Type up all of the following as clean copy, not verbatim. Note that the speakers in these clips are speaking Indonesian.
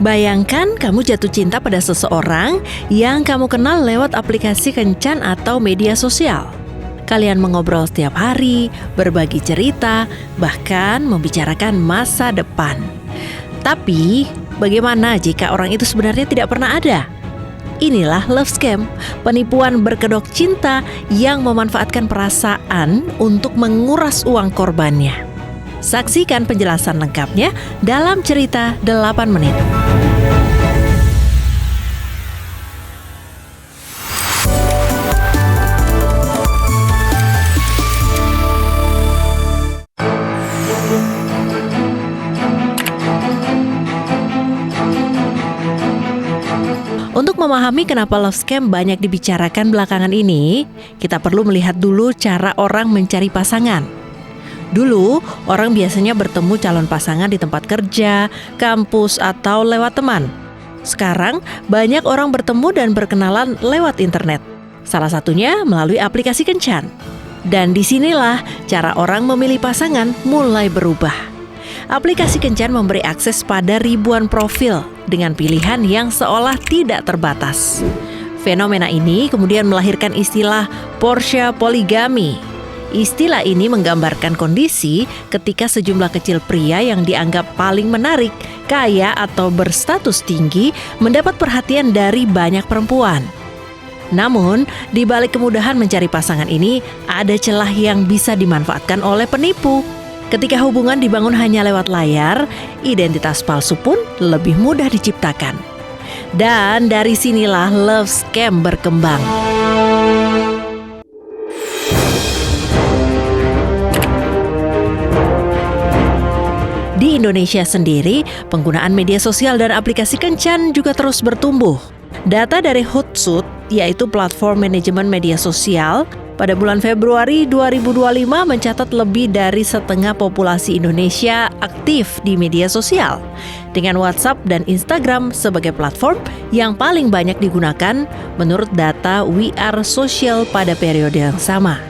Bayangkan kamu jatuh cinta pada seseorang yang kamu kenal lewat aplikasi kencan atau media sosial. Kalian mengobrol setiap hari, berbagi cerita, bahkan membicarakan masa depan. Tapi, bagaimana jika orang itu sebenarnya tidak pernah ada? Inilah love scam, penipuan berkedok cinta yang memanfaatkan perasaan untuk menguras uang korbannya. Saksikan penjelasan lengkapnya dalam cerita 8 menit. Untuk memahami kenapa love scam banyak dibicarakan belakangan ini, kita perlu melihat dulu cara orang mencari pasangan. Dulu, orang biasanya bertemu calon pasangan di tempat kerja, kampus, atau lewat teman. Sekarang, banyak orang bertemu dan berkenalan lewat internet. Salah satunya melalui aplikasi kencan. Dan disinilah cara orang memilih pasangan mulai berubah. Aplikasi kencan memberi akses pada ribuan profil dengan pilihan yang seolah tidak terbatas. Fenomena ini kemudian melahirkan istilah Porsche poligami. Istilah ini menggambarkan kondisi ketika sejumlah kecil pria yang dianggap paling menarik, kaya atau berstatus tinggi mendapat perhatian dari banyak perempuan. Namun, di balik kemudahan mencari pasangan ini, ada celah yang bisa dimanfaatkan oleh penipu. Ketika hubungan dibangun hanya lewat layar, identitas palsu pun lebih mudah diciptakan. Dan dari sinilah love scam berkembang. Di Indonesia sendiri, penggunaan media sosial dan aplikasi kencan juga terus bertumbuh. Data dari Hootsuite, yaitu platform manajemen media sosial, pada bulan Februari 2025 mencatat lebih dari setengah populasi Indonesia aktif di media sosial, dengan WhatsApp dan Instagram sebagai platform yang paling banyak digunakan menurut data We Are Social pada periode yang sama.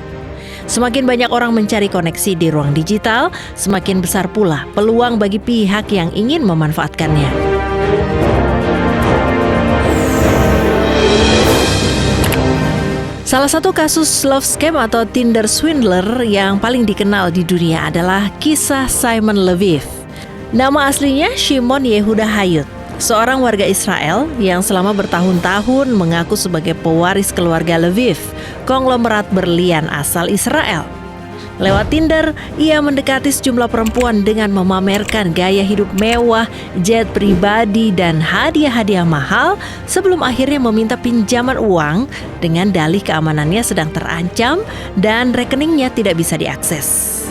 Semakin banyak orang mencari koneksi di ruang digital, semakin besar pula peluang bagi pihak yang ingin memanfaatkannya. Salah satu kasus love scam atau Tinder swindler yang paling dikenal di dunia adalah kisah Simon Leviev. Nama aslinya Shimon Yehuda Hayut, seorang warga Israel yang selama bertahun-tahun mengaku sebagai pewaris keluarga Leviev, konglomerat berlian asal Israel. Lewat Tinder, ia mendekati sejumlah perempuan dengan memamerkan gaya hidup mewah, jet pribadi, dan hadiah-hadiah mahal sebelum akhirnya meminta pinjaman uang dengan dalih keamanannya sedang terancam dan rekeningnya tidak bisa diakses.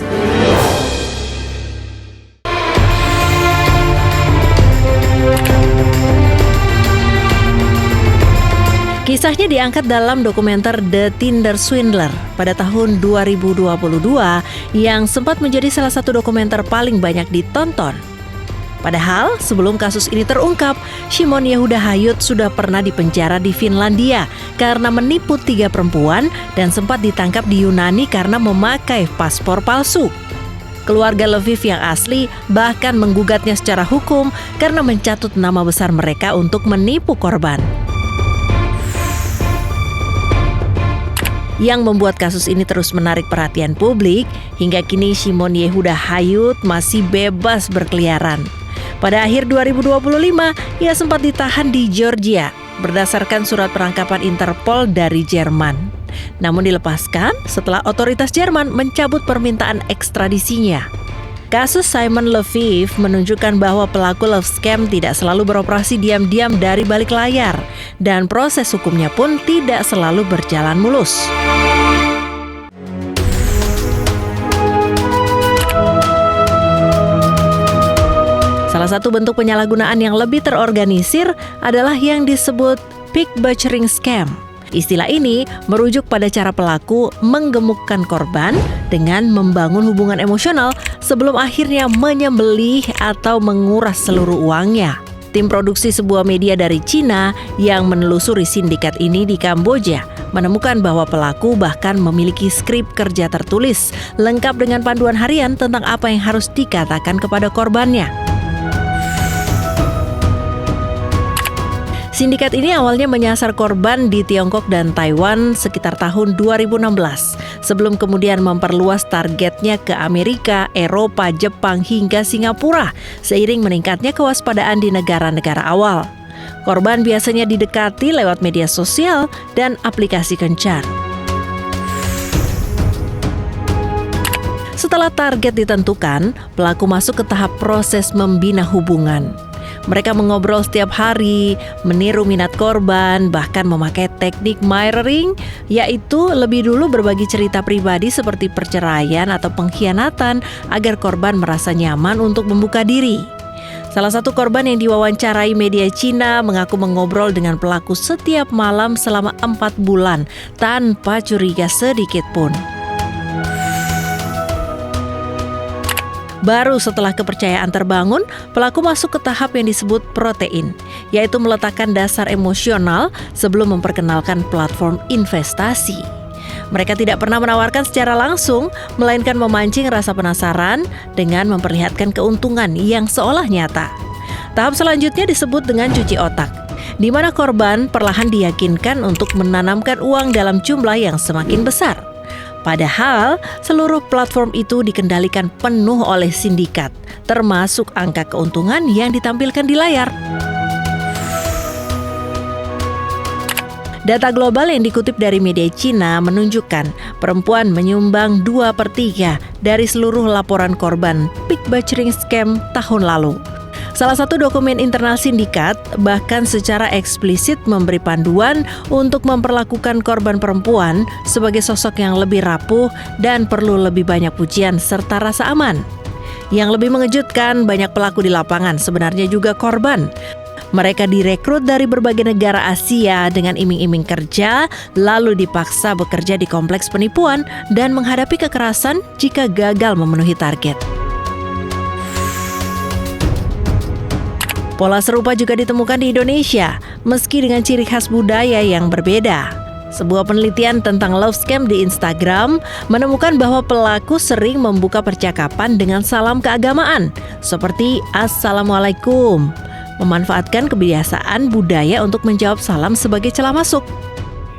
Kisahnya diangkat dalam dokumenter The Tinder Swindler pada tahun 2022 yang sempat menjadi salah satu dokumenter paling banyak ditonton. Padahal sebelum kasus ini terungkap, Shimon Yehuda Hayut sudah pernah dipenjara di Finlandia karena menipu 3 perempuan dan sempat ditangkap di Yunani karena memakai paspor palsu. Keluarga Leviev yang asli bahkan menggugatnya secara hukum karena mencatut nama besar mereka untuk menipu korban. Yang membuat kasus ini terus menarik perhatian publik, hingga kini Shimon Yehuda Hayut masih bebas berkeliaran. Pada akhir 2025, ia sempat ditahan di Georgia berdasarkan surat penangkapan Interpol dari Jerman. Namun dilepaskan setelah otoritas Jerman mencabut permintaan ekstradisinya. Kasus Simon Leviev menunjukkan bahwa pelaku love scam tidak selalu beroperasi diam-diam dari balik layar, dan proses hukumnya pun tidak selalu berjalan mulus. Salah satu bentuk penyalahgunaan yang lebih terorganisir adalah yang disebut pig butchering scam. Istilah ini merujuk pada cara pelaku menggemukkan korban dengan membangun hubungan emosional sebelum akhirnya menyembelih atau menguras seluruh uangnya. Tim produksi sebuah media dari Cina yang menelusuri sindikat ini di Kamboja menemukan bahwa pelaku bahkan memiliki skrip kerja tertulis lengkap dengan panduan harian tentang apa yang harus dikatakan kepada korbannya. Sindikat ini awalnya menyasar korban di Tiongkok dan Taiwan sekitar tahun 2016, sebelum kemudian memperluas targetnya ke Amerika, Eropa, Jepang, hingga Singapura, seiring meningkatnya kewaspadaan di negara-negara awal. Korban biasanya didekati lewat media sosial dan aplikasi kencan. Setelah target ditentukan, pelaku masuk ke tahap proses membina hubungan. Mereka mengobrol setiap hari, meniru minat korban, bahkan memakai teknik mirroring, yaitu lebih dulu berbagi cerita pribadi seperti perceraian atau pengkhianatan agar korban merasa nyaman untuk membuka diri. Salah satu korban yang diwawancarai media Cina mengaku mengobrol dengan pelaku setiap malam selama 4 bulan tanpa curiga sedikit pun. Baru setelah kepercayaan terbangun, pelaku masuk ke tahap yang disebut protein, yaitu meletakkan dasar emosional sebelum memperkenalkan platform investasi. Mereka tidak pernah menawarkan secara langsung, melainkan memancing rasa penasaran dengan memperlihatkan keuntungan yang seolah nyata. Tahap selanjutnya disebut dengan cuci otak, di mana korban perlahan diyakinkan untuk menanamkan uang dalam jumlah yang semakin besar. Padahal, seluruh platform itu dikendalikan penuh oleh sindikat, termasuk angka keuntungan yang ditampilkan di layar. Data global yang dikutip dari media Cina menunjukkan perempuan menyumbang 2/3 dari seluruh laporan korban Big Butchering Scam tahun lalu. Salah satu dokumen internal sindikat bahkan secara eksplisit memberi panduan untuk memperlakukan korban perempuan sebagai sosok yang lebih rapuh dan perlu lebih banyak pujian serta rasa aman. Yang lebih mengejutkan, banyak pelaku di lapangan sebenarnya juga korban. Mereka direkrut dari berbagai negara Asia dengan iming-iming kerja, lalu dipaksa bekerja di kompleks penipuan dan menghadapi kekerasan jika gagal memenuhi target. Pola serupa juga ditemukan di Indonesia, meski dengan ciri khas budaya yang berbeda. Sebuah penelitian tentang love scam di Instagram menemukan bahwa pelaku sering membuka percakapan dengan salam keagamaan, seperti Assalamualaikum, memanfaatkan kebiasaan budaya untuk menjawab salam sebagai celah masuk.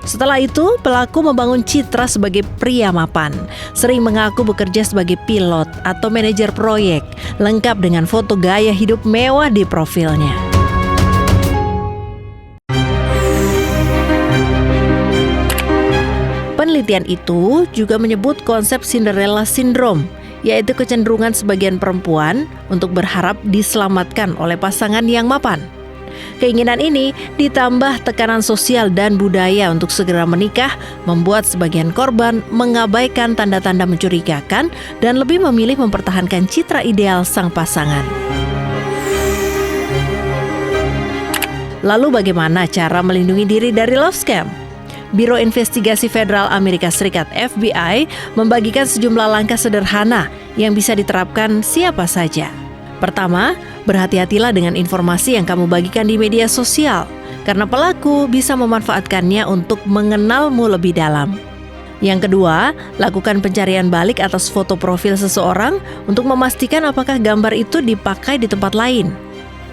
Setelah itu, pelaku membangun citra sebagai pria mapan, sering mengaku bekerja sebagai pilot atau manajer proyek, lengkap dengan foto gaya hidup mewah di profilnya. Penelitian itu juga menyebut konsep Cinderella Syndrome, yaitu kecenderungan sebagian perempuan untuk berharap diselamatkan oleh pasangan yang mapan. Keinginan ini ditambah tekanan sosial dan budaya untuk segera menikah membuat sebagian korban mengabaikan tanda-tanda mencurigakan dan lebih memilih mempertahankan citra ideal sang pasangan. Lalu bagaimana cara melindungi diri dari love scam? Biro Investigasi Federal Amerika Serikat FBI membagikan sejumlah langkah sederhana yang bisa diterapkan siapa saja. Pertama, berhati-hatilah dengan informasi yang kamu bagikan di media sosial, karena pelaku bisa memanfaatkannya untuk mengenalmu lebih dalam. Yang kedua, lakukan pencarian balik atas foto profil seseorang untuk memastikan apakah gambar itu dipakai di tempat lain.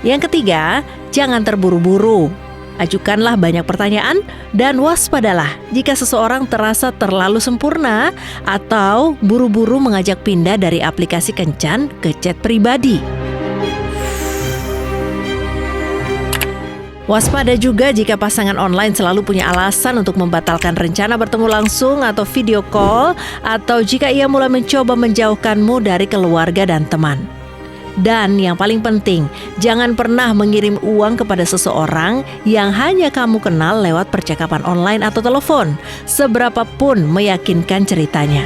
Yang ketiga, jangan terburu-buru. Ajukanlah banyak pertanyaan dan waspadalah jika seseorang terasa terlalu sempurna atau buru-buru mengajak pindah dari aplikasi kencan ke chat pribadi. Waspada juga jika pasangan online selalu punya alasan untuk membatalkan rencana bertemu langsung atau video call, atau jika ia mulai mencoba menjauhkanmu dari keluarga dan teman. Dan yang paling penting, jangan pernah mengirim uang kepada seseorang yang hanya kamu kenal lewat percakapan online atau telepon, seberapapun meyakinkan ceritanya.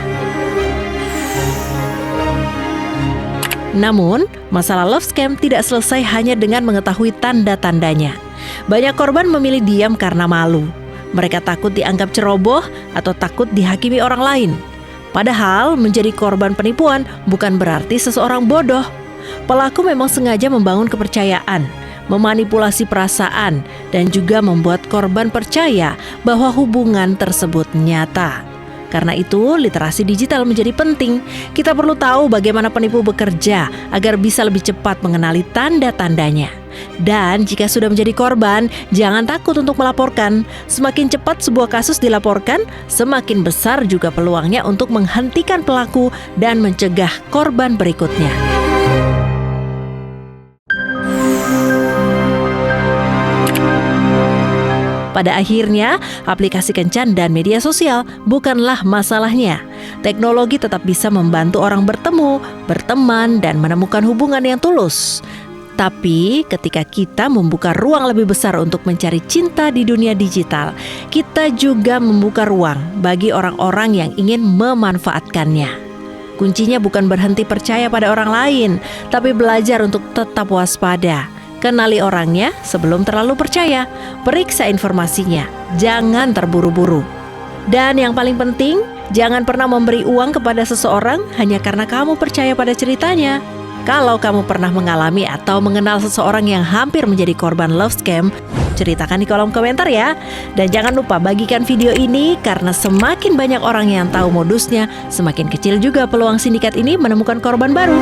Namun, masalah love scam tidak selesai hanya dengan mengetahui tanda-tandanya. Banyak korban memilih diam karena malu. Mereka takut dianggap ceroboh atau takut dihakimi orang lain. Padahal, menjadi korban penipuan bukan berarti seseorang bodoh. Pelaku memang sengaja membangun kepercayaan, memanipulasi perasaan, dan juga membuat korban percaya bahwa hubungan tersebut nyata. Karena itu, literasi digital menjadi penting. Kita perlu tahu bagaimana penipu bekerja agar bisa lebih cepat mengenali tanda-tandanya. Dan jika sudah menjadi korban, jangan takut untuk melaporkan. Semakin cepat sebuah kasus dilaporkan, semakin besar juga peluangnya untuk menghentikan pelaku dan mencegah korban berikutnya. Pada akhirnya, aplikasi kencan dan media sosial bukanlah masalahnya. Teknologi tetap bisa membantu orang bertemu, berteman, dan menemukan hubungan yang tulus. Tapi ketika kita membuka ruang lebih besar untuk mencari cinta di dunia digital, kita juga membuka ruang bagi orang-orang yang ingin memanfaatkannya. Kuncinya bukan berhenti percaya pada orang lain, tapi belajar untuk tetap waspada. Kenali orangnya sebelum terlalu percaya, periksa informasinya, jangan terburu-buru. Dan yang paling penting, jangan pernah memberi uang kepada seseorang hanya karena kamu percaya pada ceritanya. Kalau kamu pernah mengalami atau mengenal seseorang yang hampir menjadi korban love scam, ceritakan di kolom komentar ya. Dan jangan lupa bagikan video ini karena semakin banyak orang yang tahu modusnya, semakin kecil juga peluang sindikat ini menemukan korban baru.